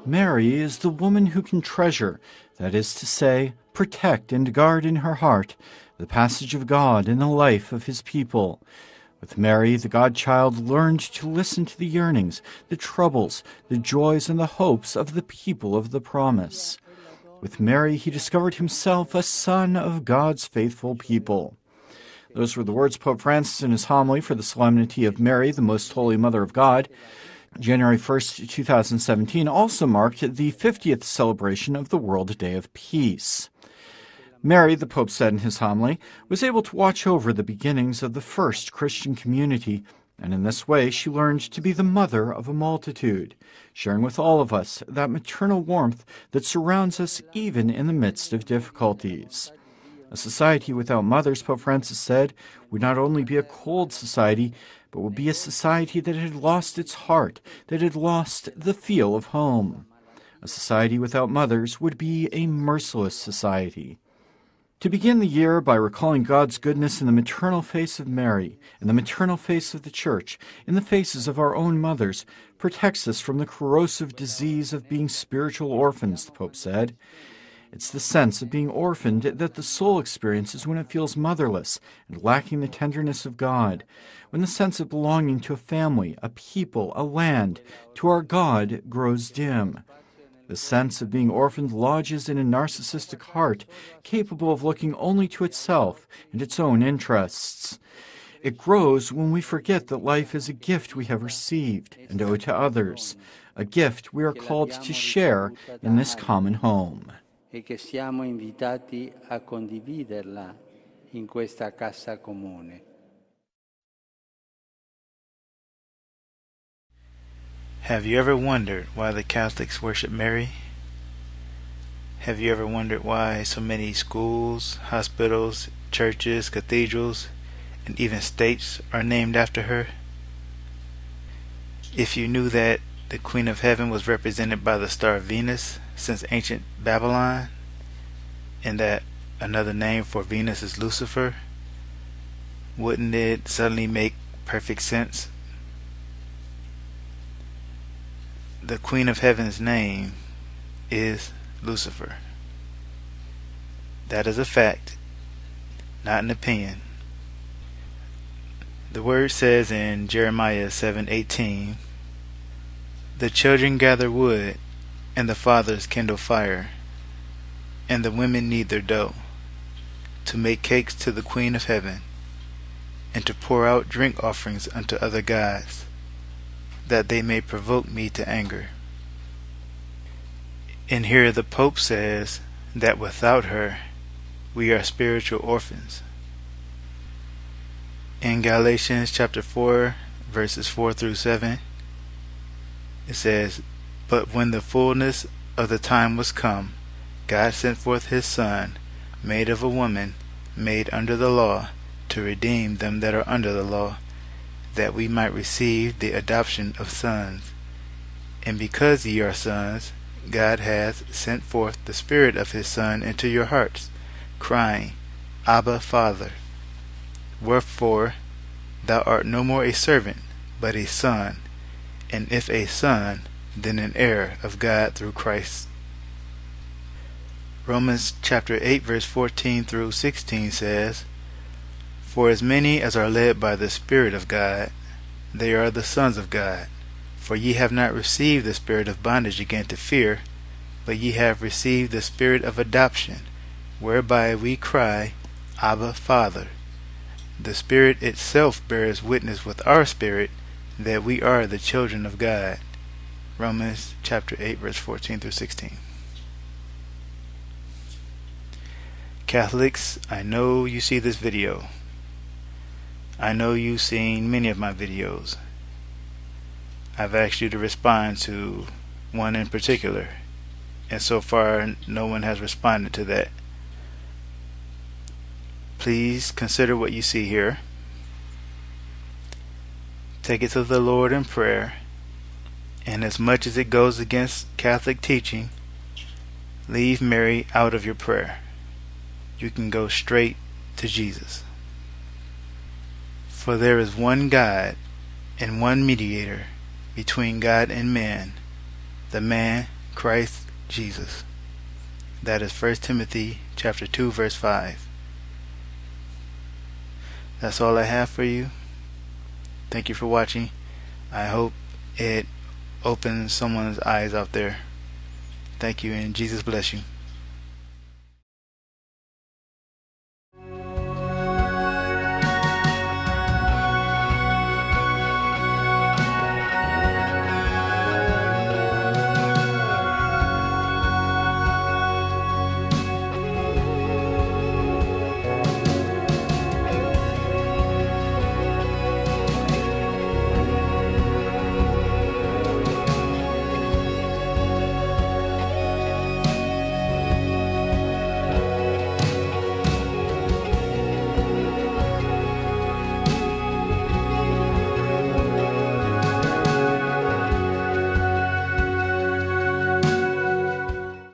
Mary is the woman who can treasure, that is to say, protect and guard in her heart, the passage of God in the life of his people. With Mary, the God-child learned to listen to the yearnings, the troubles, the joys, and the hopes of the people of the promise. With Mary, he discovered himself a son of God's faithful people. Those were the words of Pope Francis in his homily for the Solemnity of Mary, the Most Holy Mother of God. January 1st, 2017 also marked the 50th celebration of the World Day of Peace. Mary, the Pope said in his homily, was able to watch over the beginnings of the first Christian community, and in this way she learned to be the mother of a multitude, sharing with all of us that maternal warmth that surrounds us even in the midst of difficulties. A society without mothers, Pope Francis said, would not only be a cold society, but would be a society that had lost its heart, that had lost the feel of home. A society without mothers would be a merciless society. To begin the year by recalling God's goodness in the maternal face of Mary, in the maternal face of the Church, in the faces of our own mothers, protects us from the corrosive disease of being spiritual orphans, the Pope said. It's the sense of being orphaned that the soul experiences when it feels motherless and lacking the tenderness of God, when the sense of belonging to a family, a people, a land, to our God grows dim. The sense of being orphaned lodges in a narcissistic heart, capable of looking only to itself and its own interests. It grows when we forget that life is a gift we have received and owe to others, a gift we are called to share in this common home. E che siamo invitati a condividerla in questa casa comune. Have you ever wondered why the Catholics worship Mary? Have you ever wondered why so many schools, hospitals, churches, cathedrals, and even states are named after her? If you knew that the Queen of Heaven was represented by the star Venus since ancient Babylon, and that another name for Venus is Lucifer, wouldn't it suddenly make perfect sense? The Queen of Heaven's name is Lucifer. That is a fact, not an opinion. The word says in Jeremiah 7:18, "The children gather wood, and the fathers kindle fire, and the women knead their dough, to make cakes to the Queen of Heaven, and to pour out drink offerings unto other gods, that they may provoke me to anger." And here the Pope says that without her, we are spiritual orphans. In Galatians chapter 4, verses 4 through 7, it says, "But when the fullness of the time was come, God sent forth his Son, made of a woman, made under the law, to redeem them that are under the law, that we might receive the adoption of sons. And because ye are sons, God hath sent forth the Spirit of his Son into your hearts, crying, Abba, Father. Wherefore thou art no more a servant, but a son, and if a son, then an heir of God through Christ." Romans chapter 8 verse 14 through 16 says, "For as many as are led by the Spirit of God, they are the sons of God. For ye have not received the spirit of bondage again to fear, but ye have received the Spirit of adoption, whereby we cry, Abba, Father. The Spirit itself bears witness with our spirit that we are the children of God." Romans chapter 8 verse 14 through 16. Catholics, I know you see this video. I know you've seen many of my videos. I've asked you to respond to one in particular, and so far no one has responded to that. Please consider what you see here. Take it to the Lord in prayer, and as much as it goes against Catholic teaching, leave Mary out of your prayer. You can go straight to Jesus. For there is one God and one mediator between God and man, the man Christ Jesus. That is 1 Timothy chapter 2 verse 5. That's all I have for you. Thank you for watching. I hope it opens someone's eyes out there. Thank you, and Jesus bless you.